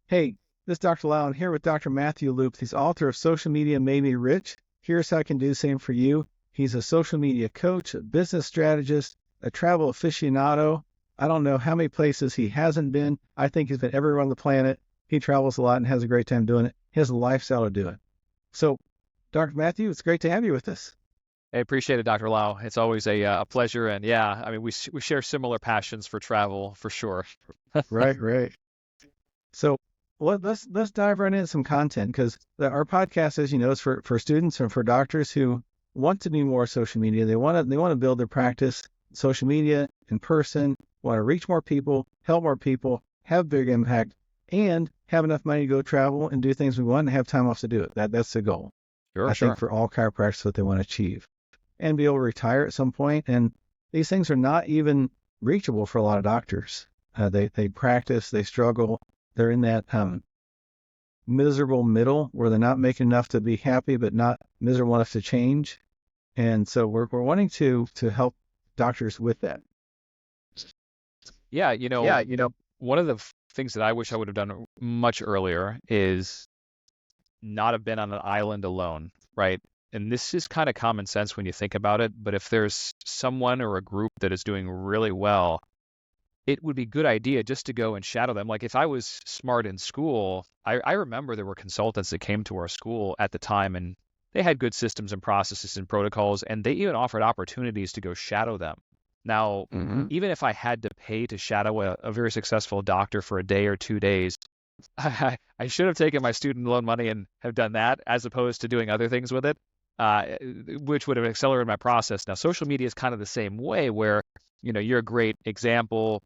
Hey, this is Dr. Lowe. I'm here with Dr. Matthew Loop. He's author of Social Media Made Me Rich. Here's how I can do the same for you. He's a social media coach, a business strategist, a travel aficionado. I don't know how many places he hasn't been. I think he's been everywhere on the planet. He travels a lot and has a great time doing it. He has a lifestyle to do it. So, Dr. Matthew, it's great to have you with us. I appreciate it, Dr. Lowe. It's always a pleasure. And yeah, I mean, we share similar passions for travel for sure. Right. So let's dive right into some content because our podcast, as you know, is for students and for doctors who want to be more social media. They want to build their practice social media in person, want to reach more people, help more people, have big impact, and have enough money to go travel and do things we want and have time off to do it. That's the goal. Sure, I sure. think for all chiropractors, what they want to achieve and be able to retire at some point. And these things are not even reachable for a lot of doctors. They practice, they struggle. They're in that miserable middle where they're not making enough to be happy, but not miserable enough to change. And so we're wanting to help doctors with that. Yeah, one of the things that I wish I would have done much earlier is not have been on an island alone, right? And this is kind of common sense when you think about it, but if there's someone or a group that is doing really well, it would be a good idea just to go and shadow them. Like if I was smart in school, I remember there were consultants that came to our school at the time and they had good systems and processes and protocols, and they even offered opportunities to go shadow them. Now, even if I had to pay to shadow a very successful doctor for a day or 2 days, I should have taken my student loan money and have done that as opposed to doing other things with it, which would have accelerated my process. Now, social media is kind of the same way where, you're a great example.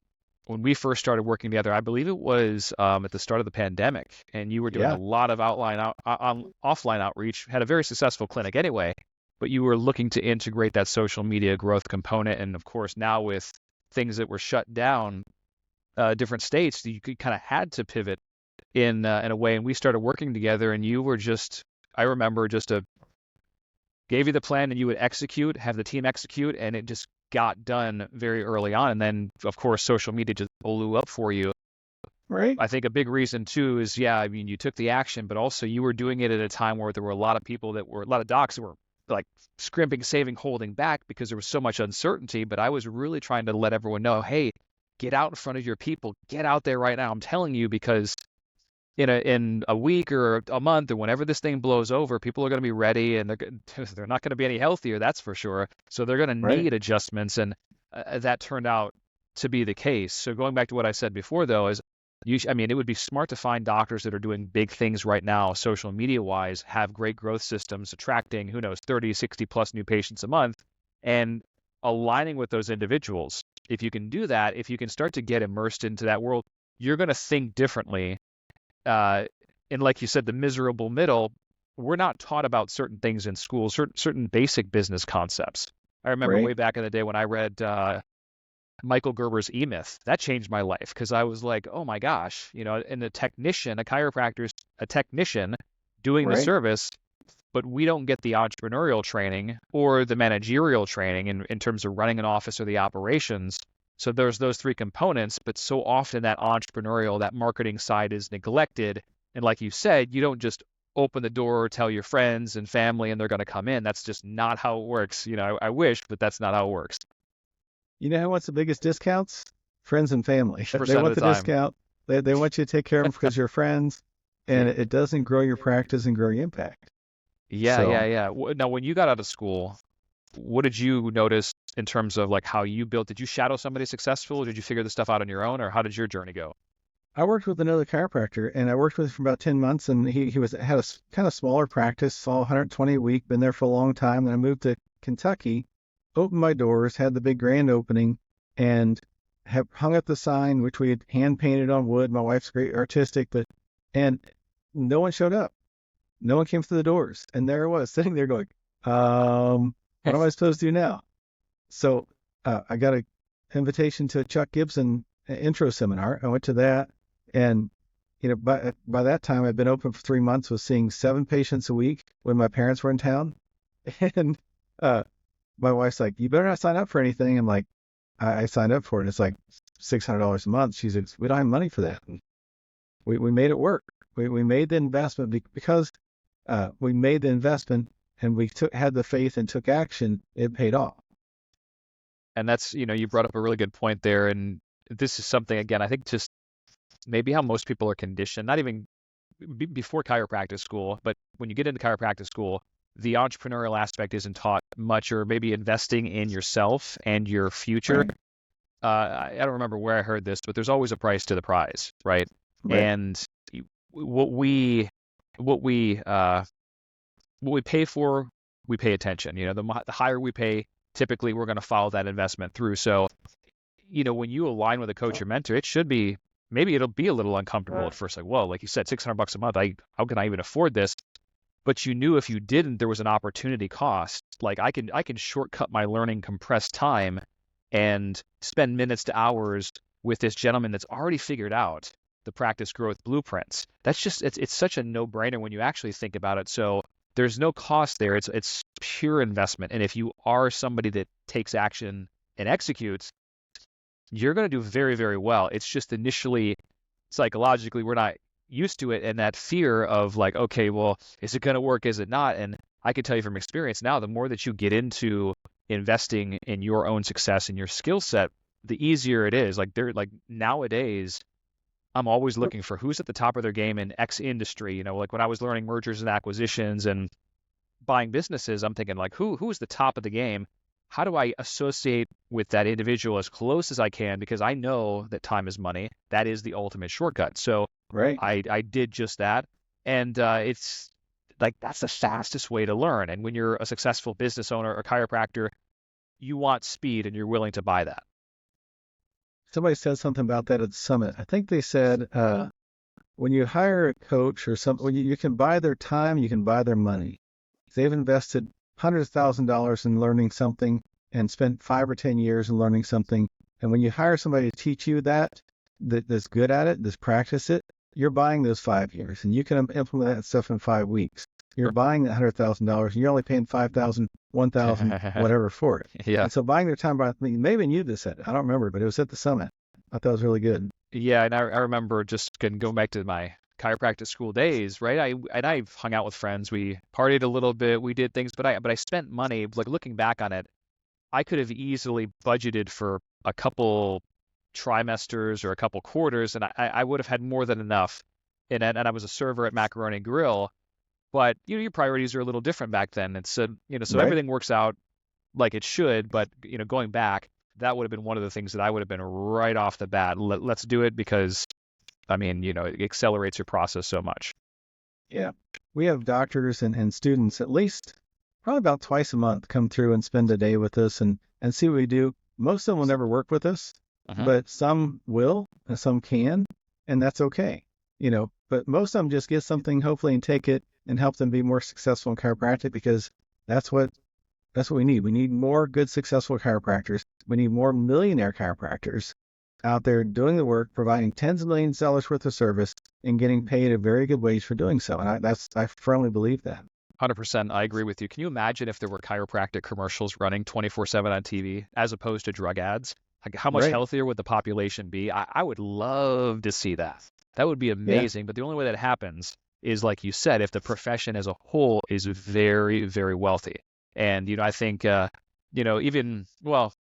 When we first started working together, I believe it was at the start of the pandemic, and you were doing a lot of offline outreach, had a very successful clinic anyway, but you were looking to integrate that social media growth component. And of course, now with things that were shut down, different states, you kind of had to pivot in a way. And we started working together, and you were I remember gave you the plan and you would have the team execute, and it just got done very early on. And then, of course, social media just blew up for you. Right. I think a big reason too is, you took the action, but also you were doing it at a time where there were a lot of docs that were like scrimping, saving, holding back because there was so much uncertainty. But I was really trying to let everyone know, hey, get out in front of your people, get out there right now. I'm telling you, because in a week or a month or whenever this thing blows over, people are going to be ready, and they're not going to be any healthier, that's for sure. So they're going to need adjustments, and that turned out to be the case. So going back to what I said before, though, is it would be smart to find doctors that are doing big things right now, social media wise, have great growth systems, attracting, who knows, 30, 60 plus new patients a month, and aligning with those individuals. If you can do that, if you can start to get immersed into that world, you're going to think differently. And like you said, the miserable middle, we're not taught about certain things in school, certain basic business concepts. I remember way back in the day when I read Michael Gerber's E-Myth. That changed my life because I was like, oh my gosh, and a chiropractor, a technician doing the service, but we don't get the entrepreneurial training or the managerial training in terms of running an office or the operations. So there's those three components, but so often that entrepreneurial, that marketing side is neglected. And like you said, you don't just open the door, tell your friends and family, and they're going to come in. That's just not how it works. I wish, but that's not how it works. You know who wants the biggest discounts? Friends and family. They Percent want of the the time. discount. They want you to take care of them because you're friends, and it doesn't grow your practice and grow your impact. Yeah. Now, when you got out of school, what did you notice in terms of like how you built? Did you shadow somebody successful, or did you figure this stuff out on your own, or how did your journey go? I worked with another chiropractor, and I worked with him for about 10 months, and he had a kind of smaller practice, saw 120 a week, been there for a long time. Then I moved to Kentucky, opened my doors, had the big grand opening, and have hung up the sign, which we had hand painted on wood. My wife's great artistic, and no one showed up. No one came through the doors. And there I was sitting there going, what am I supposed to do now? So I got an invitation to a Chuck Gibson intro seminar. I went to that, and by that time I'd been open for 3 months, was seeing 7 patients a week when my parents were in town. And my wife's like, you better not sign up for anything. I'm like, I signed up for it. It's like $600 a month. She's like, we don't have money for that. We made it work. We made the investment because we made the investment and we had the faith and took action. It paid off. And that's, you brought up a really good point there. And this is something, again, I think just maybe how most people are conditioned, not even before chiropractic school, but when you get into chiropractic school, the entrepreneurial aspect isn't taught much, or maybe investing in yourself and your future. Right. I don't remember where I heard this, but there's always a price to the prize, right? Right. And what we what we pay for, we pay attention. The higher we pay, typically we're going to follow that investment through. So, when you align with a coach or mentor, it should be, maybe it'll be a little uncomfortable at first, like, whoa, like you said, $600 a month. How can I even afford this? But you knew if you didn't, there was an opportunity cost. Like I can shortcut my learning, compress time, and spend minutes to hours with this gentleman that's already figured out the practice growth blueprints. That's just, it's such a no-brainer when you actually think about it. So there's no cost there. It's pure investment. And if you are somebody that takes action and executes, you're going to do very, very well. It's just initially, psychologically, we're not used to it, and that fear of like, okay, well, is it going to work? Is it not? And I can tell you from experience now, the more that you get into investing in your own success and your skill set, the easier it is. Like nowadays, I'm always looking for who's at the top of their game in X industry. Like when I was learning mergers and acquisitions and buying businesses, I'm thinking like, who's the top of the game? How do I associate with that individual as close as I can? Because I know that time is money. That is the ultimate shortcut. So Right. I did just that. And it's like, that's the fastest way to learn. And when you're a successful business owner or chiropractor, you want speed and you're willing to buy that. Somebody said something about that at the summit. I think they said when you hire a coach or something, when you can buy their time, you can buy their money. They've invested hundreds of thousands of dollars in learning something and spent 5 or 10 years in learning something. And when you hire somebody to teach you that's good at it, that's practice it, you're buying those 5 years and you can implement that stuff in 5 weeks. You're buying that $100,000 and you're only paying 5,000, 1,000, whatever for it. Yeah. And so buying their time, maybe you did said it. I don't remember, but it was at the summit. I thought it was really good. Yeah. And I remember just going back to my chiropractic school days, right? I've hung out with friends. We partied a little bit. We did things, but I spent money. Like looking back on it, I could have easily budgeted for a couple trimesters or a couple quarters, and I would have had more than enough. And I was a server at Macaroni Grill, but your priorities are a little different back then. It's so Right. everything works out like it should. But going back, that would have been one of the things that I would have been right off the bat. Let's do it because, it accelerates your process so much. Yeah. We have doctors and students at least probably about twice a month come through and spend a day with us and see what we do. Most of them will never work with us, but some will and some can, and that's okay. But most of them just get something hopefully and take it and help them be more successful in chiropractic, because that's what we need. We need more good, successful chiropractors. We need more millionaire chiropractors out there doing the work, providing tens of millions of dollars worth of service and getting paid a very good wage for doing so. And I firmly believe that. 100%. I agree with you. Can you imagine if there were chiropractic commercials running 24/7 on TV as opposed to drug ads? Like how much Right. healthier would the population be? I would love to see that. That would be amazing. But the only way that happens is, like you said, if the profession as a whole is very, very wealthy. And, I think, even, well,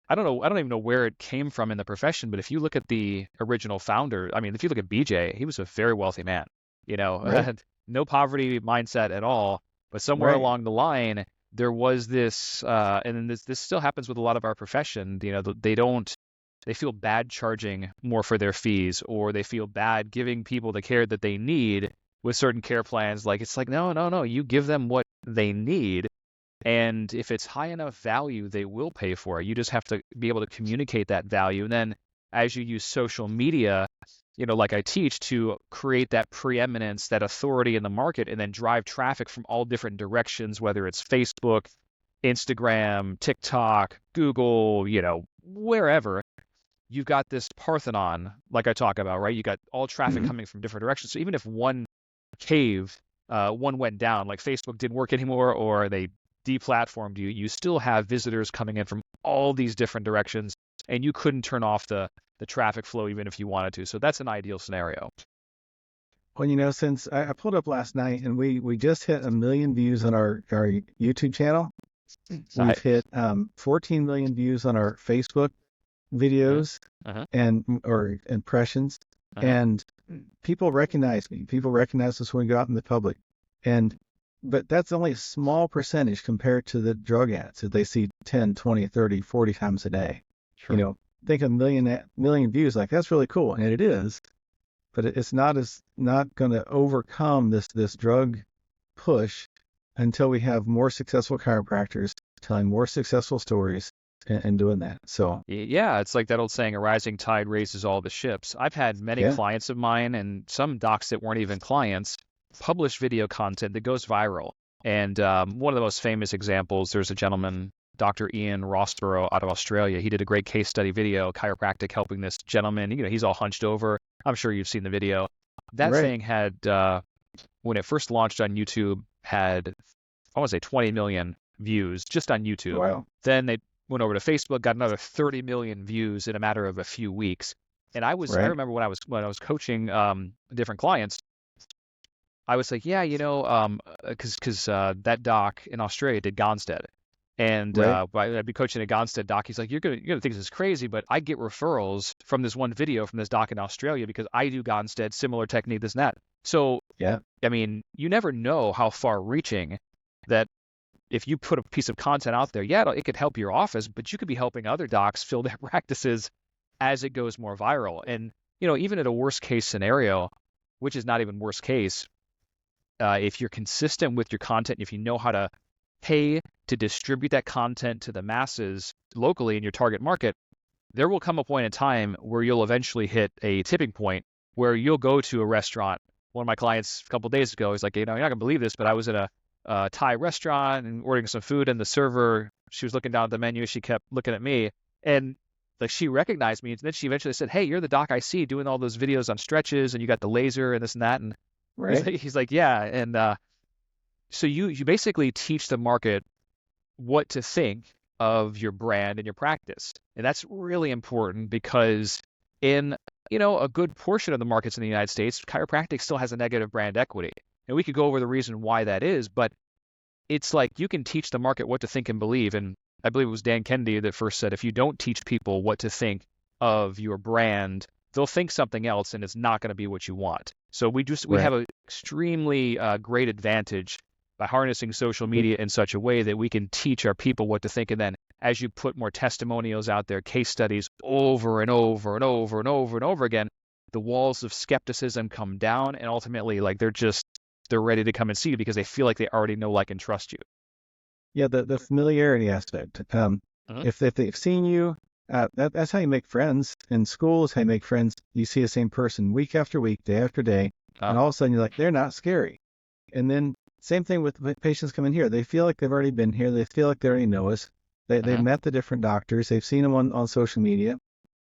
I don't know. I don't even know where it came from in the profession, but if you look at the original founder, if you look at BJ, he was a very wealthy man, Right. had no poverty mindset at all. But somewhere Right. along the line, there was this, and then this still happens with a lot of our profession. They feel bad charging more for their fees, or they feel bad giving people the care that they need with certain care plans. Like, it's like, no, you give them what they need. And if it's high enough value, they will pay for it. You just have to be able to communicate that value. And then as you use social media, like I teach, to create that preeminence, that authority in the market, and then drive traffic from all different directions, whether it's Facebook, Instagram, TikTok, Google, wherever, you've got this Parthenon, like I talk about, right? You got all traffic coming from different directions. So even if one went down, like Facebook didn't work anymore, or they deplatformed you still have visitors coming in from all these different directions, and you couldn't turn off the the traffic flow even if you wanted to. So that's an ideal scenario. Well, since I pulled up last night and we just hit 1 million views on our YouTube channel. We've Right. hit 14 million views on our Facebook Uh-huh. videos Uh-huh. or impressions. Uh-huh. And people recognize me. People recognize us when we go out in the public. But that's only a small percentage compared to the drug ads that they see 10, 20, 30, 40 times a day. Sure. Think a million views, like that's really cool. And it is, but it's not going to overcome this drug push until we have more successful chiropractors telling more successful stories and doing that. So Yeah, it's like that old saying, a rising tide raises all the ships. I've had many yeah, clients of mine and some docs that weren't even clients publish video content that goes viral. And one of the most famous examples, there's a gentleman, Dr. Ian Rossborough out of Australia. He did a great case study video, chiropractic, helping this gentleman. He's all hunched over. I'm sure you've seen the video. That right. thing had, when it first launched on YouTube, had, I want to say 20 million views just on YouTube. Wow. Then they went over to Facebook, got another 30 million views in a matter of a few weeks. And I Right. remember when I was coaching different clients, I was like, yeah, because that doc in Australia did Gonstead, and Right. I'd be coaching a Gonstead doc. He's like, you're gonna think this is crazy, but I get referrals from this one video from this doc in Australia because I do Gonstead, similar technique, this and that. So, Yeah. I mean, you never know how far-reaching that. If you put a piece of content out there, yeah, it could help your office, but you could be helping other docs fill their practices as it goes more viral. And, even at a worst case scenario, which is not even worst case, if you're consistent with your content, if you know how to pay to distribute that content to the masses locally in your target market, there will come a point in time where you'll eventually hit a tipping point where you'll go to a restaurant. One of my clients a couple of days ago, he's like, you're not gonna believe this, but I was at a Thai restaurant and ordering some food, and the server, she was looking down at the menu, she kept looking at me, and like she recognized me, and then she eventually said, hey, you're the doc I see doing all those videos on stretches, and you got the laser and this and that, and Right. he's like, yeah, and so you basically teach the market what to think of your brand and your practice, and that's really important because in a good portion of the markets in the United States, chiropractic still has a negative brand equity. And we could go over the reason why that is, but it's like you can teach the market what to think and believe. And I believe it was Dan Kennedy that first said, if you don't teach people what to think of your brand, they'll think something else and it's not going to be what you want. So we Right. have an extremely great advantage by harnessing social media in such a way that we can teach our people what to think. And then as you put more testimonials out there, case studies over and over and over and over and over again, the walls of skepticism come down, and ultimately, like they're ready to come and see you because they feel like they already know, like, and trust you. Yeah. The familiarity aspect. Uh-huh. If they've seen you, that's how you make friends. In school is how you make friends. You see the same person week after week, day after day, and Uh, all of a sudden you're like, they're not scary. And then same thing with patients coming here. They feel like they've already been here. They feel like they already know us. They've uh-huh. met the different doctors. They've seen them on social media,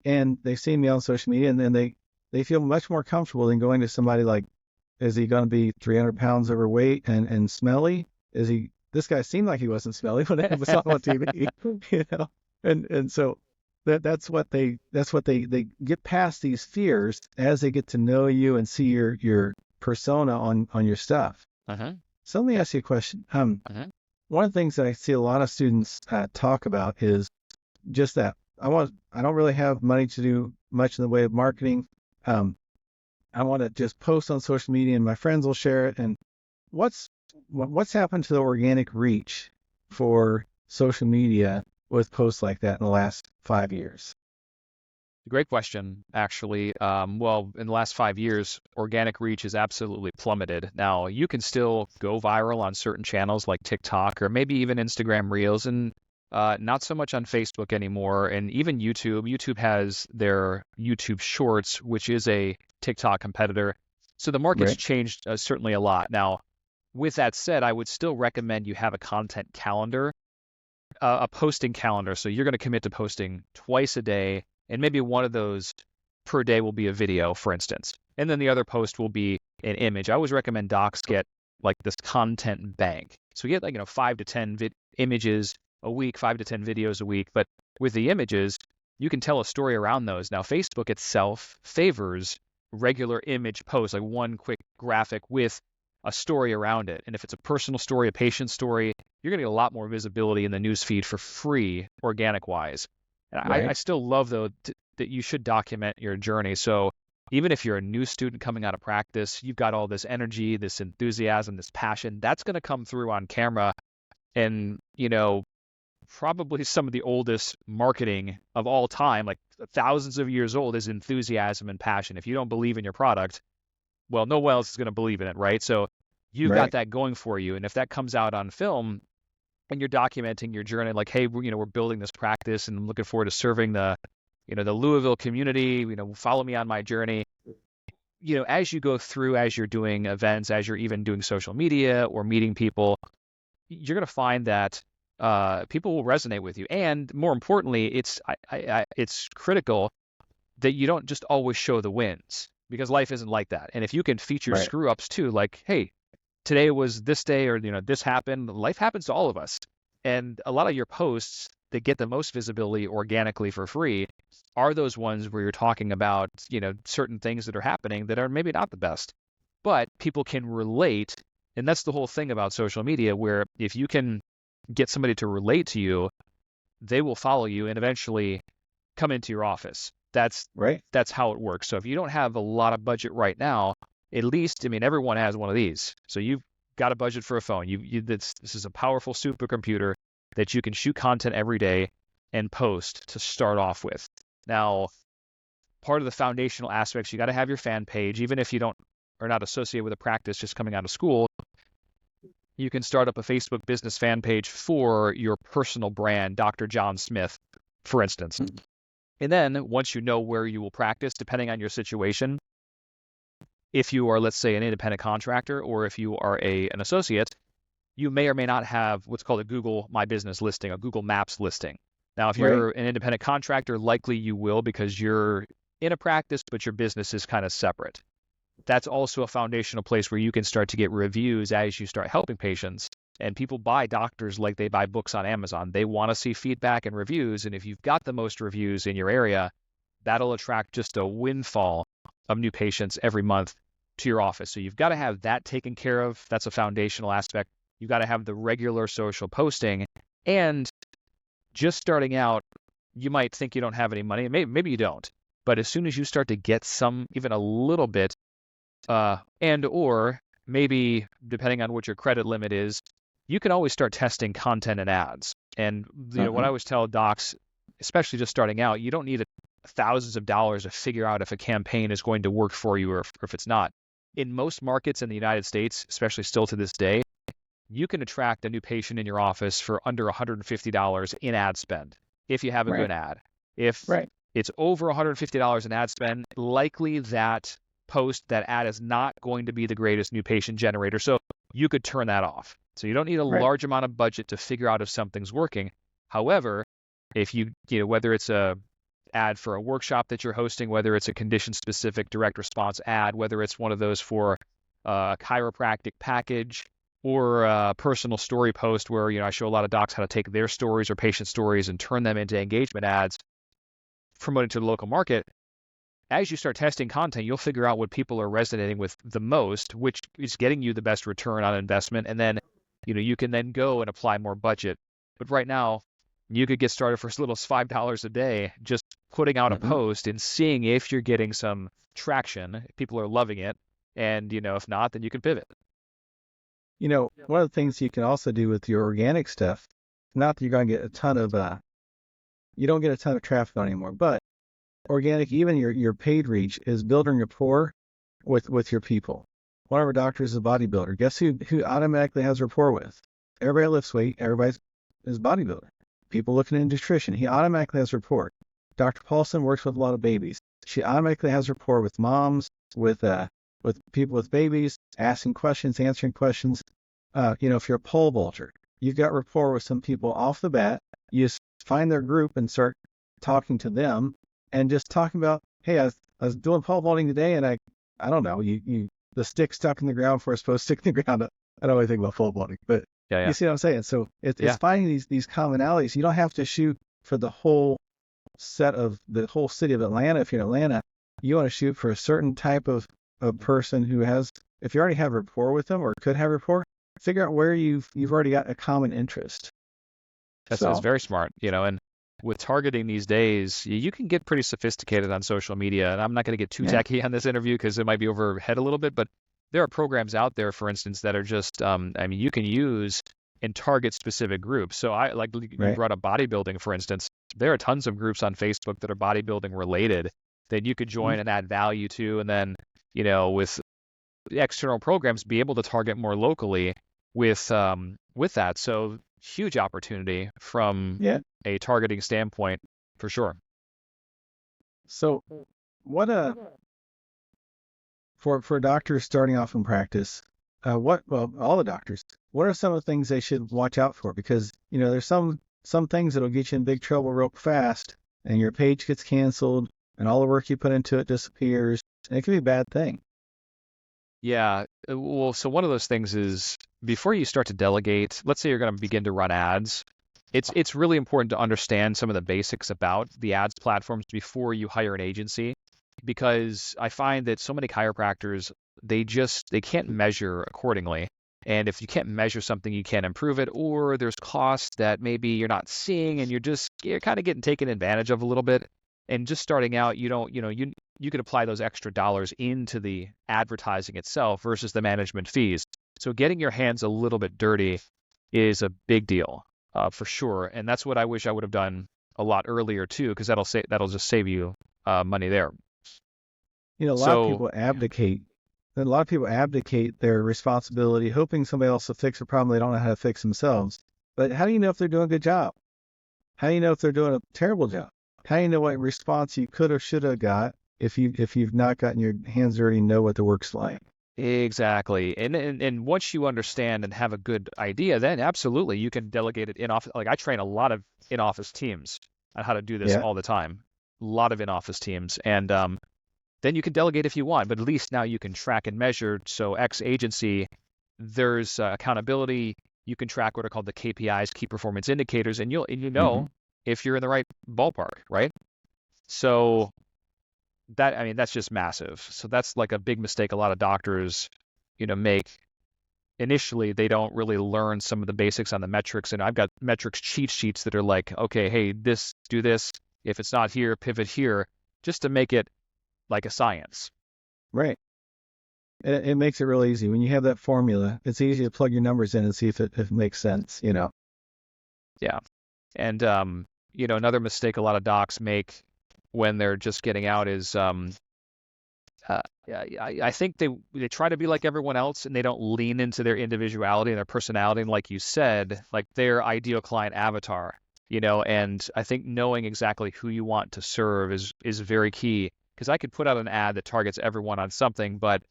and they've seen me on social media, and then they feel much more comfortable than going to somebody like, is he going to be 300 pounds overweight and smelly? This guy seemed like he wasn't smelly when I saw him on TV, and so that's what they get past these fears as they get to know you and see your persona on your stuff. Uh-huh. So let me Yeah. ask you a question. Uh-huh. One of the things that I see a lot of students talk about is just that I don't really have money to do much in the way of marketing. Um, I want to just post on social media and my friends will share it. And what's what's happened to the organic reach for social media with posts like that in the last 5 years? Great question, actually. Well, in the last 5 years, organic reach has absolutely plummeted. Now, you can still go viral on certain channels like TikTok or maybe even Instagram Reels, and not so much on Facebook anymore. And even YouTube. YouTube has their YouTube Shorts, which is a TikTok competitor. So the market's Right. changed certainly a lot. Now, with that said, I would still recommend you have a content calendar, a posting calendar. So you're going to commit to posting twice a day, and maybe one of those per day will be a video, for instance. And then the other post will be an image. I always recommend docs get like this content bank. So you get like, 5 to 10 images a week, 5 to 10 videos a week. But with the images, you can tell a story around those. Now, Facebook itself favors regular image posts, like one quick graphic with a story around it. And if it's a personal story, a patient story, you're going to get a lot more visibility in the newsfeed for free, organic wise. And I Right. still love, though, that you should document your journey. So even if you're a new student coming out of practice, you've got all this energy, this enthusiasm, this passion, that's going to come through on camera. And, probably some of the oldest marketing of all time, like thousands of years old, is enthusiasm and passion. If you don't believe in your product, well, no one else is going to believe in it, right? So you've got Right. that going for you. And if that comes out on film and you're documenting your journey, like, hey, we're building this practice and I'm looking forward to serving the Louisville community, follow me on my journey. As you go through, as you're doing events, as you're even doing social media or meeting people, you're going to find that people will resonate with you. And more importantly, it's critical that you don't just always show the wins, because life isn't like that. And if you can feature Right. screw ups too, like, hey, today was this day, or this happened. Life happens to all of us. And a lot of your posts that get the most visibility organically for free are those ones where you're talking about, certain things that are happening that are maybe not the best, but people can relate. And that's the whole thing about social media, where if you can get somebody to relate to you, they will follow you and eventually come into your office. Right. That's how it works. So if you don't have a lot of budget right now, at least, everyone has one of these. So you've got a budget for a phone. This is a powerful supercomputer that you can shoot content every day and post to start off with. Now, part of the foundational aspects, you got to have your fan page. Even if you are not associated with a practice just coming out of school, you can start up a Facebook business fan page for your personal brand, Dr. John Smith, for instance. Mhm. And then once you know where you will practice, depending on your situation, if you are, let's say, an independent contractor, or if you are an associate, you may or may not have what's called a Google My Business listing, a Google Maps listing. Now, if Right. you're an independent contractor, likely you will, because you're in a practice, but your business is kind of separate. That's also a foundational place where you can start to get reviews as you start helping patients. And people buy doctors like they buy books on Amazon. They want to see feedback and reviews. And if you've got the most reviews in your area, that'll attract just a windfall of new patients every month to your office. So you've got to have that taken care of. That's a foundational aspect. You've got to have the regular social posting. And just starting out, you might think you don't have any money. Maybe you don't. But as soon as you start to get even a little bit, and or maybe depending on what your credit limit is, you can always start testing content and ads. And what I always tell docs, especially just starting out, you don't need thousands of dollars to figure out if a campaign is going to work for you, or if it's not. In most markets in the United States, especially still to this day, you can attract a new patient in your office for under $150 in ad spend if you have a Right. good ad. If Right. it's over $150 in ad spend, likely that that ad is not going to be the greatest new patient generator. So you could turn that off. So you don't need a Right. large amount of budget to figure out if something's working. However, if whether it's a ad for a workshop that you're hosting, whether it's a condition-specific direct response ad, whether it's one of those for a chiropractic package, or a personal story post where I show a lot of docs how to take their stories or patient stories and turn them into engagement ads, promoting to the local market. As you start testing content, you'll figure out what people are resonating with the most, which is getting you the best return on investment. And then, you can then go and apply more budget. But right now, you could get started for as little as $5 a day, just putting out a post and seeing if you're getting some traction, if people are loving it. And, if not, then you can pivot. One of the things you can also do with your organic stuff, not that you're going to get a ton of, you don't get a ton of traffic on anymore, but organic, even your paid reach, is building rapport with your people. One of our doctors is a bodybuilder. Guess who automatically has rapport with? Everybody lifts weight. Everybody is bodybuilder. People looking into nutrition. He automatically has rapport. Dr. Paulson works with a lot of babies. She automatically has rapport with moms, with people with babies, asking questions, answering questions. If you're a pole vaulter, you've got rapport with some people off the bat. You just find their group and start talking to them, and just talking about, hey, I was doing pole vaulting today, and I don't know, the stick stuck in the ground before it's supposed to stick in the ground. I don't really think about pole vaulting, but Yeah. you see what I'm saying? So it's Yeah. finding these commonalities. You don't have to shoot for the whole set of the whole city of Atlanta. If you're in Atlanta, you want to shoot for a certain type of person who has, if you already have rapport with them or could have rapport, figure out where you've already got a common interest. That's very smart, and with targeting these days, you can get pretty sophisticated on social media. And I'm not going to get too techy on this interview because it might be overhead a little bit, but there are programs out there, for instance, that are just, you can use and target specific groups. So you brought up bodybuilding, for instance. There are tons of groups on Facebook that are bodybuilding related that you could join and add value to. And then, with external programs, be able to target more locally with that. So huge opportunity from a targeting standpoint, for sure. So what for doctors starting off in practice, all the doctors, what are some of the things they should watch out for? Because, there's some things that'll get you in big trouble real fast, and your page gets canceled and all the work you put into it disappears, and it can be a bad thing. Yeah. Well, so one of those things is before you start to delegate, let's say you're going to begin to run ads, it's really important to understand some of the basics about the ads platforms before you hire an agency, because I find that so many chiropractors, they can't measure accordingly. And if you can't measure something, you can't improve it, or there's costs that maybe you're not seeing and you're kind of getting taken advantage of a little bit. And just starting out, you could apply those extra dollars into the advertising itself versus the management fees. So getting your hands a little bit dirty is a big deal, for sure. And that's what I wish I would have done a lot earlier too, because that'll just save you money there. A lot of people abdicate. A lot of people abdicate their responsibility, hoping somebody else will fix a problem they don't know how to fix themselves. But how do you know if they're doing a good job? How do you know if they're doing a terrible job? How do you know what response you could or should have got if you've not gotten your hands dirty and know what the work's like? Exactly. And once you understand and have a good idea, then absolutely you can delegate it in office. Like I train a lot of in-office teams on how to do this all the time. A lot of in-office teams. And then you can delegate if you want, but at least now you can track and measure. So X agency, there's accountability. You can track what are called the KPIs, key performance indicators, and if you're in the right ballpark, right? So that's just massive. So that's like a big mistake a lot of doctors, make. Initially, they don't really learn some of the basics on the metrics. And I've got metrics cheat sheets that are like, okay, hey, do this. If it's not here, pivot here, just to make it like a science. Right. It makes it real easy. When you have that formula, it's easy to plug your numbers in and see if it makes sense, Yeah. And, another mistake a lot of docs make when they're just getting out is I think they try to be like everyone else and they don't lean into their individuality and their personality. And like you said, like their ideal client avatar, and I think knowing exactly who you want to serve is very key. Because I could put out an ad that targets everyone on something, but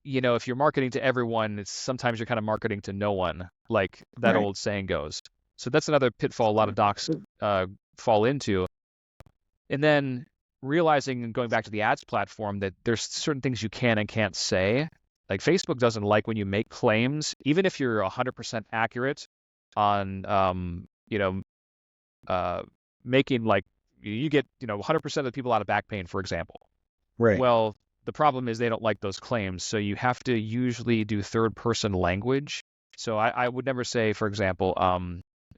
if you're marketing to everyone, sometimes you're kind of marketing to no one, like that old saying goes. So that's another pitfall a lot of docs fall into. And then realizing and going back to the ads platform that there's certain things you can and can't say. Like Facebook doesn't like when you make claims, even if you're 100% accurate on, making like you get, 100% of the people out of back pain, for example. Right. Well, the problem is they don't like those claims. So you have to usually do third person language. So I would never say, for example,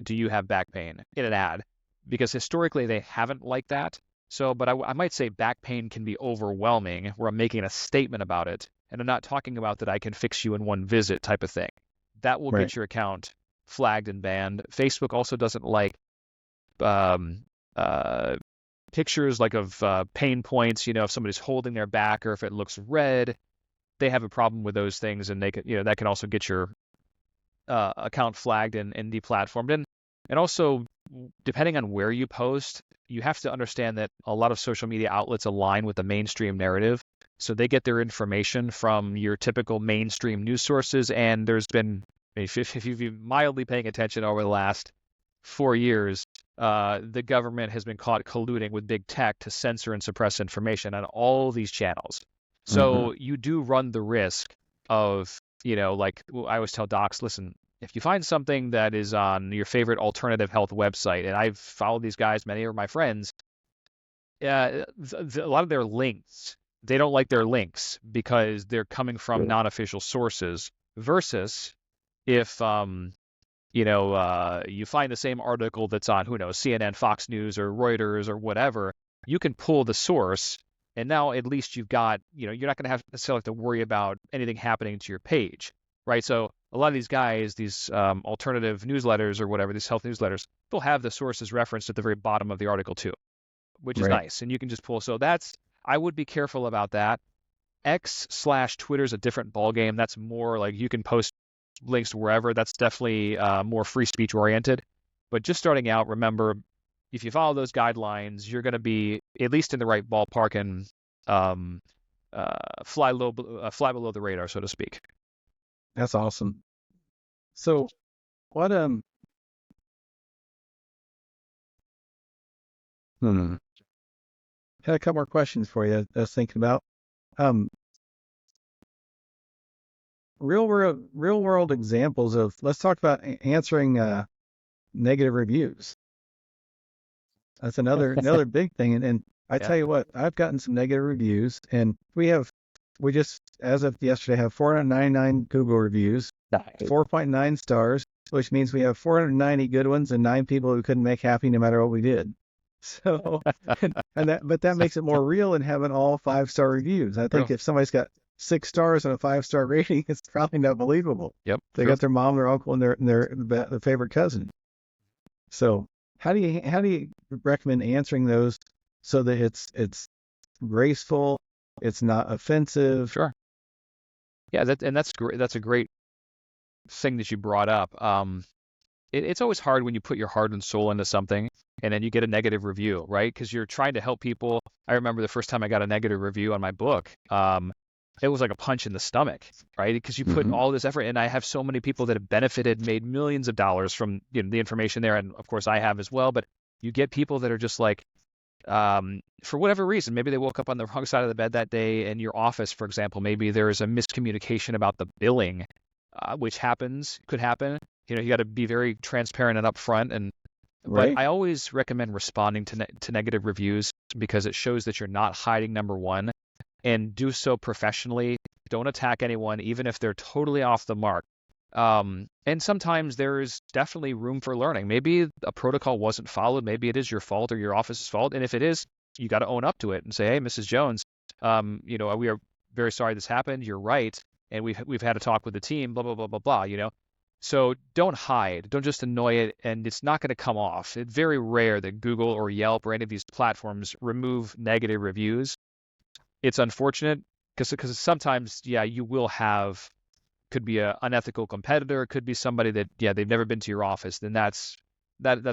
do you have back pain in an ad? Because historically they haven't liked that. So, but I might say back pain can be overwhelming where I'm making a statement about it. And I'm not talking about that I can fix you in one visit type of thing. That will get your account flagged and banned. Facebook also doesn't like pictures like of pain points, if somebody's holding their back or if it looks red, they have a problem with those things, and they can, that can also get your account flagged and deplatformed. And also, depending on where you post, you have to understand that a lot of social media outlets align with the mainstream narrative. So they get their information from your typical mainstream news sources. And there's been, if you've been mildly paying attention over the last 4 years, the government has been caught colluding with big tech to censor and suppress information on all these channels. So you do run the risk of, like I always tell docs, listen, if you find something that is on your favorite alternative health website, and I've followed these guys, many are my friends, a lot of their links, they don't like their links because they're coming from non-official sources versus if you find the same article that's on, who knows, CNN, Fox News, or Reuters, or whatever, you can pull the source, and now at least you've got, you're not going to have necessarily have to worry about anything happening to your page, right? So a lot of these guys, these alternative newsletters or whatever, these health newsletters, they'll have the sources referenced at the very bottom of the article too, which is Right. nice, and you can just pull. So I would be careful about that. X/Twitter is a different ballgame. That's more like you can post links to wherever. That's definitely more free speech oriented. But just starting out, remember, if you follow those guidelines, you're going to be at least in the right ballpark and fly below the radar, so to speak. That's awesome. So what had a couple more questions for you I was thinking about. Real world examples of, let's talk about answering negative reviews. That's another big thing. And I tell you what, I've gotten some negative reviews, and we just, as of yesterday, have 499 Google reviews, 4.9 stars, which means we have 490 good ones and 9 people who couldn't make happy no matter what we did. So, but that makes it more real than having all 5-star reviews. I think if somebody's got 6 stars and a 5-star rating, it's probably not believable. Yep. They got their mom, their uncle, and their favorite cousin. So how do you recommend answering those so that it's graceful, it's not offensive? Sure. Yeah, that's great. That's a great thing that you brought up. It's always hard when you put your heart and soul into something and then you get a negative review, right? Because you're trying to help people. I remember the first time I got a negative review on my book. It was like a punch in the stomach, right? Because you put all this effort, and I have so many people that have benefited, made millions of dollars from the information there, and of course I have as well. But you get people that are just like, for whatever reason, maybe they woke up on the wrong side of the bed that day. In your office, for example, maybe there is a miscommunication about the billing, which could happen. You got to be very transparent and upfront. But I always recommend responding to negative reviews because it shows that you're not hiding, number one. And do so professionally. Don't attack anyone, even if they're totally off the mark. And sometimes there is definitely room for learning. Maybe a protocol wasn't followed. Maybe it is your fault or your office's fault. And if it is, you got to own up to it and say, "Hey, Mrs. Jones, we are very sorry this happened. You're right, and we've had a talk with the team. Blah blah blah blah blah." So don't hide. Don't just annoy it, and it's not going to come off. It's very rare that Google or Yelp or any of these platforms remove negative reviews. It's unfortunate because sometimes, you will could be an unethical competitor, could be somebody that, they've never been to your office, then that's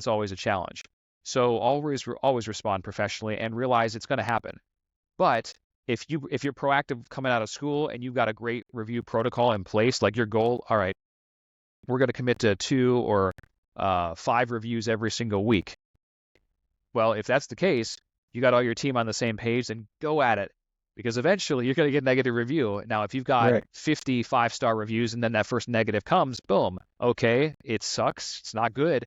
always a challenge. So always respond professionally and realize it's going to happen. But if you're proactive coming out of school and you've got a great review protocol in place, like your goal, all right, we're going to commit to 2 or 5 reviews every single week. Well, if that's the case, you got all your team on the same page, then go at it. Because eventually you're going to get negative review. Now, if you've got 50 5-star reviews and then that first negative comes, boom, okay, it sucks, it's not good,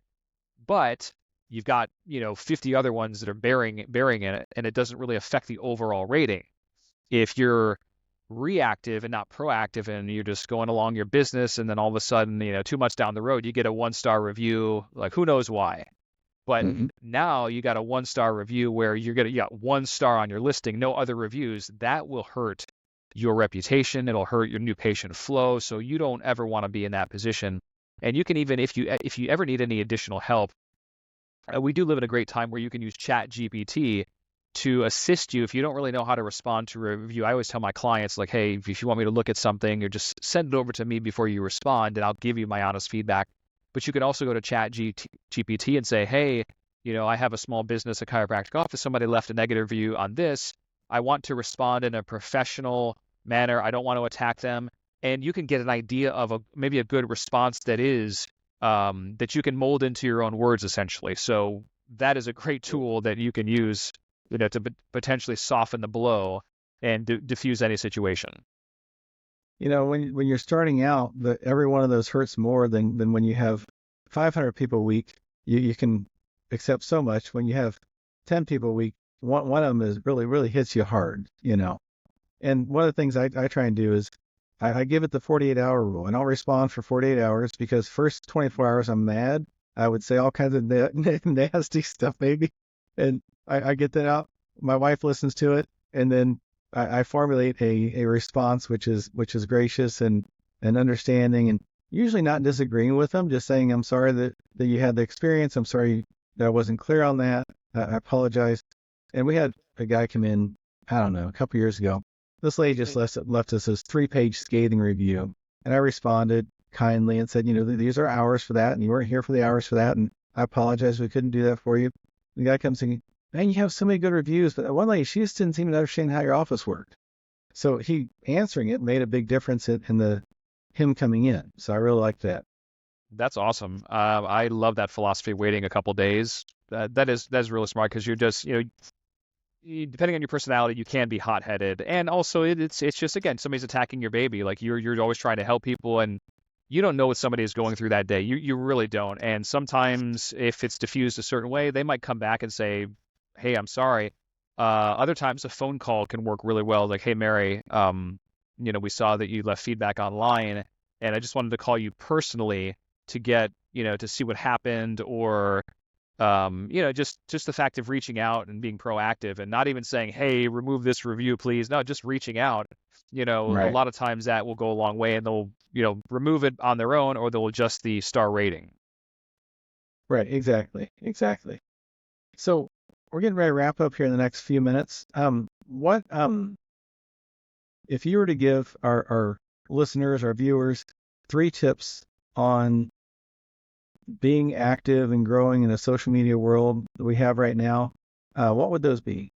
but you've got 50 other ones that are bearing in it, and it doesn't really affect the overall rating. If you're reactive and not proactive, and you're just going along your business, and then all of a sudden, 2 months down the road, you get a 1-star review, like who knows why. But now you got a 1-star review where you got 1 star on your listing, no other reviews. That will hurt your reputation. It'll hurt your new patient flow. So you don't ever want to be in that position. And you can even, if you ever need any additional help, we do live in a great time where you can use ChatGPT to assist you if you don't really know how to respond to a review. I always tell my clients, like, hey, if you want me to look at something, or just send it over to me before you respond, and I'll give you my honest feedback. But you can also go to ChatGPT and say, hey, I have a small business, a chiropractic office. Somebody left a negative review on this. I want to respond in a professional manner. I don't want to attack them. And you can get an idea of maybe a good response that is that you can mold into your own words, essentially. So that is a great tool that you can use to potentially soften the blow and diffuse any situation. when you're starting out, every one of those hurts more than when you have 500 people a week. You can accept so much. When you have 10 people a week, one of them is really hits you hard. And one of the things I try and do is I give it the 48-hour rule, and I'll respond for 48 hours because first 24 hours I'm mad. I would say all kinds of nasty stuff maybe, and I get that out. My wife listens to it, and then I formulate a response which is gracious and understanding, and usually not disagreeing with them, just saying I'm sorry that you had the experience. I'm sorry that I wasn't clear on that. I apologize. And we had a guy come in, I don't know, a couple years ago. This lady just left us this 3-page scathing review, and I responded kindly and said, these are hours for that, and you weren't here for the hours for that, and I apologize we couldn't do that for you. The guy comes in, man, you have so many good reviews, but one lady, she just didn't seem to understand how your office worked. So he answering it made a big difference in him coming in. So I really like that. That's awesome. I love that philosophy. Waiting a couple days. That's really smart because you're just depending on your personality, you can be hot-headed, and also it's just again somebody's attacking your baby. Like you're always trying to help people, and you don't know what somebody is going through that day. You really don't. And sometimes if it's diffused a certain way, they might come back and say, "Hey, I'm sorry." Other times a phone call can work really well. Like, "Hey, Mary, we saw that you left feedback online, and I just wanted to call you personally to get to see what happened, or just the fact of reaching out and being proactive and not even saying, hey, remove this review, please. No, just reaching out. A Right. lot of times that will go a long way, and they'll, remove it on their own, or they'll adjust the star rating. Right. Exactly. So we're getting ready to wrap up here in the next few minutes. What if you were to give our listeners, our viewers, 3 tips on being active and growing in the social media world that we have right now, what would those be?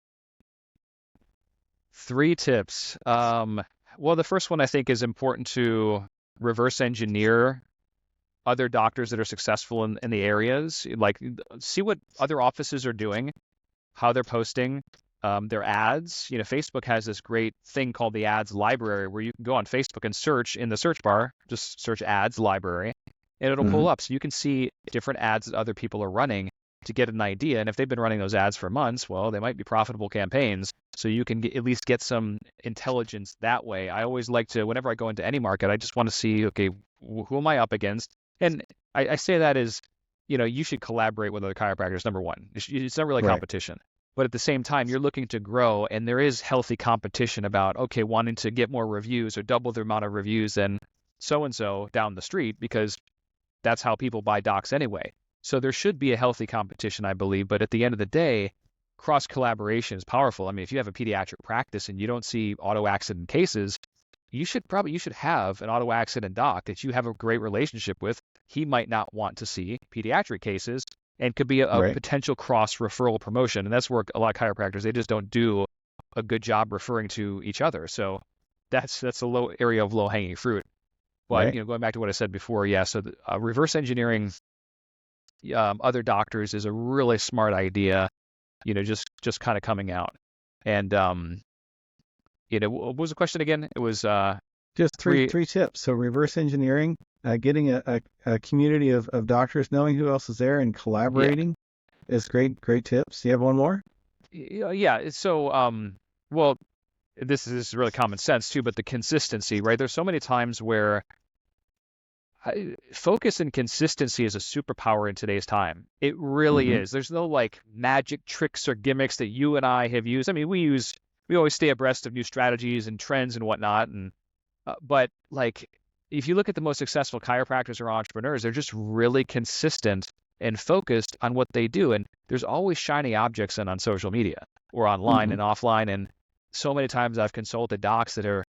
3 tips. Well, the first one I think is important to reverse engineer other doctors that are successful in the areas. Like, see what other offices are doing, how they're posting their ads. Facebook has this great thing called the ads library where you can go on Facebook and search in the search bar, just search ads library, and it'll pull Mm-hmm. up. So you can see different ads that other people are running to get an idea. And if they've been running those ads for months, well, they might be profitable campaigns. So you can at least get some intelligence that way. I always like to, whenever I go into any market, I just want to see, okay, who am I up against? And I say that is, you should collaborate with other chiropractors, number one. It's not really Right. competition. But at the same time, you're looking to grow, and there is healthy competition about, okay, wanting to get more reviews or double the amount of reviews than so-and-so down the street, because that's how people buy docs anyway. So there should be a healthy competition, I believe. But at the end of the day, cross collaboration is powerful. I mean, if you have a pediatric practice and you don't see auto accident cases, you should have an auto accident doc that you have a great relationship with. He might not want to see pediatric cases, and could be a Right. potential cross referral promotion. And that's where a lot of chiropractors, they just don't do a good job referring to each other. So that's a low area of low hanging fruit. But Right. going back to what I said before, yeah. So reverse engineering other doctors is a really smart idea. Just kind of coming out. And what was the question again? It was Just three three. three tips. So reverse engineering, getting a community of doctors, knowing who else is there, and Yeah, collaborating is great tips. Do you have one more? yeah. So well, this is really common sense too, but the consistency, right? There's so many times where focus and consistency is a superpower in today's time. It really Mm-hmm. is. There's no like magic tricks or gimmicks that you and I have used. I mean, we always stay abreast of new strategies and trends and whatnot, and but like if you look at the most successful chiropractors or entrepreneurs, they're just really consistent and focused on what they do. And there's always shiny objects on social media or online Mm-hmm. and offline. And so many times I've consulted docs that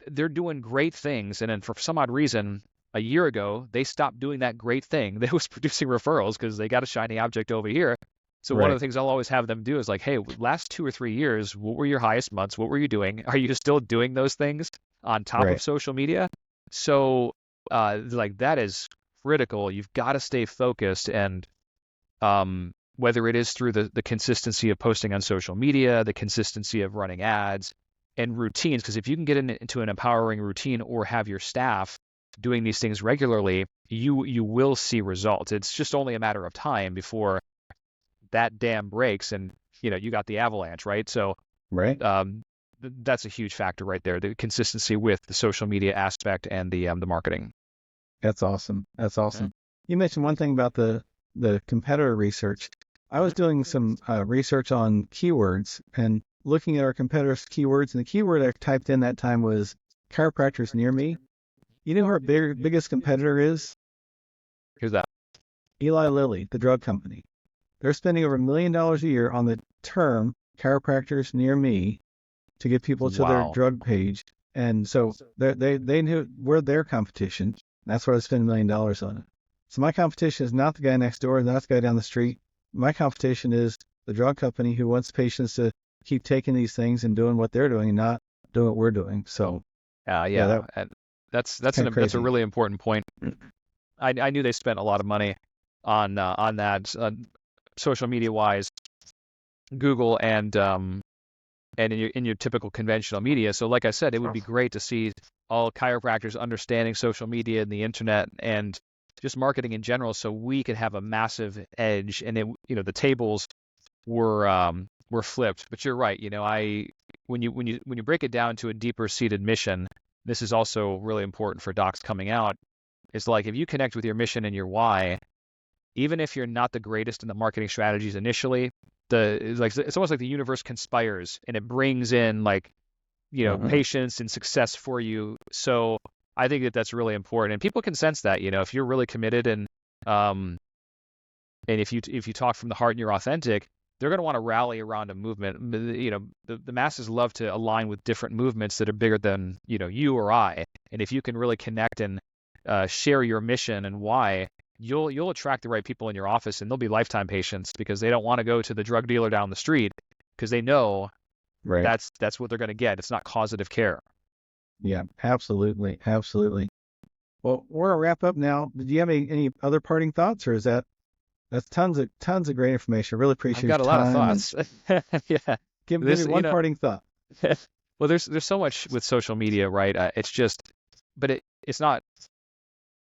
they're doing great things, and then for some odd reason, a year ago, they stopped doing that great thing that was producing referrals because they got a shiny object over here. So one of the Right. things I'll always have them do is like, hey, last 2 or 3 years, what were your highest months? What were you doing? Are you still doing those things on top of Right. social media? So like that is critical. You've got to stay focused, and whether it is through the consistency of posting on social media, the consistency of running ads, and routines, because if you can get into an empowering routine or have your staff doing these things regularly, you will see results. It's just only a matter of time before that dam breaks and you got the avalanche, right? So Right. that's a huge factor right there, the consistency with the social media aspect and the marketing. That's awesome. That's awesome. Okay. You mentioned one thing about the competitor research. I was doing some research on keywords and looking at our competitors' keywords, and the keyword I typed in that time was chiropractors near me. You know who our biggest competitor is? Here's that. Eli Lilly, the drug company. They're spending over $1 million a year on the term chiropractors near me to get people to their Wow. drug page. And so they knew we're their competition. That's why I spend $1 million on it. So my competition is not the guy next door, not the guy down the street. My competition is the drug company who wants patients to keep taking these things and doing what they're doing and not doing what we're doing. So Yeah, and that's kind of that's a crazy. really important point. I knew they spent a lot of money on that, social media wise, Google and in your typical conventional media. So like I said, it would be great to see all chiropractors understanding social media and the internet and just marketing in general, so we could have a massive edge. And the tables were flipped. But you're right. When you break it down to a deeper seated mission, this is also really important for docs coming out. It's like if you connect with your mission and your why, even if you're not the greatest in the marketing strategies initially, it's almost like the universe conspires and it brings in patience and success for you. So I think that's really important, and people can sense that. If you're really committed and if you talk from the heart and you're authentic, they're going to want to rally around a movement. The masses love to align with different movements that are bigger than you or I. And if you can really connect and share your mission and why, you'll attract the right people in your office, and they'll be lifetime patients because they don't want to go to the drug dealer down the street because they know Right. that's what they're going to get. It's not causative care. Yeah, absolutely. Absolutely. Well, we're gonna wrap up now. Did you have any other parting thoughts, or that's tons of great information. I really I've appreciate got a your lot of time. And thoughts. Yeah. give me one parting thought. Well, there's so much with social media, right? It's just, but it's not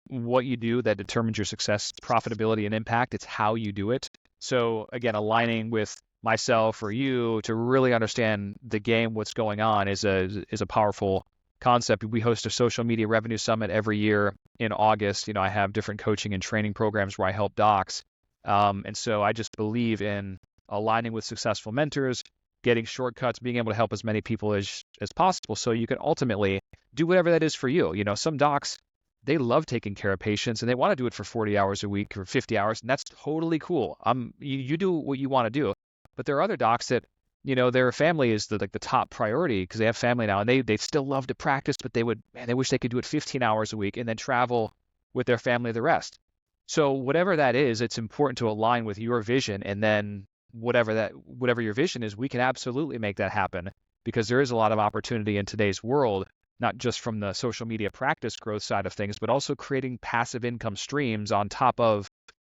what you do that determines your success, profitability, and impact. It's how you do it. So again, aligning with myself or you to really understand the game, what's going on, is a powerful concept. We host a social media revenue summit every year in August. I have different coaching and training programs where I help docs. And so I just believe in aligning with successful mentors, getting shortcuts, being able to help as many people as possible so you can ultimately do whatever that is for you. Some docs, they love taking care of patients and they want to do it for 40 hours a week or 50 hours, and that's totally cool. You do what you want to do. But there are other docs that, their family is the top priority because they have family now, and they still love to practice, but they wish they could do it 15 hours a week and then travel with their family the rest. So whatever that is, it's important to align with your vision, and then whatever your vision is, we can absolutely make that happen because there is a lot of opportunity in today's world, not just from the social media practice growth side of things, but also creating passive income streams on top of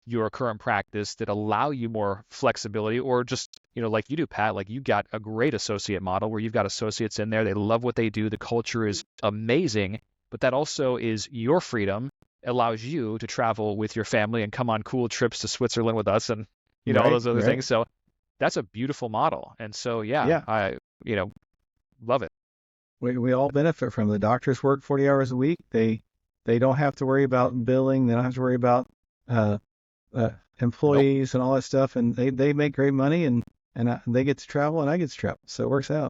your current practice that allow you more flexibility, or just, like you do, Pat, like you got a great associate model where you've got associates in there. They love what they do. The culture is amazing, but that also is your freedom, allows you to travel with your family and come on cool trips to Switzerland with us and, all those other things. So that's a beautiful model. And so, Yeah. I, love it. We all benefit from it. The doctors work 40 hours a week. They don't have to worry about billing. They don't have to worry about employees and all that stuff. And they make great money, and they get to travel and I get to travel. So it works out.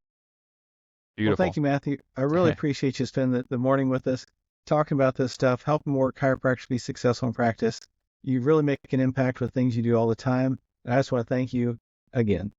Beautiful. Well, thank you, Matthew. I really appreciate you spending the morning with us, talking about this stuff, helping more chiropractors be successful in practice. You really make an impact with things you do all the time. And I just want to thank you again.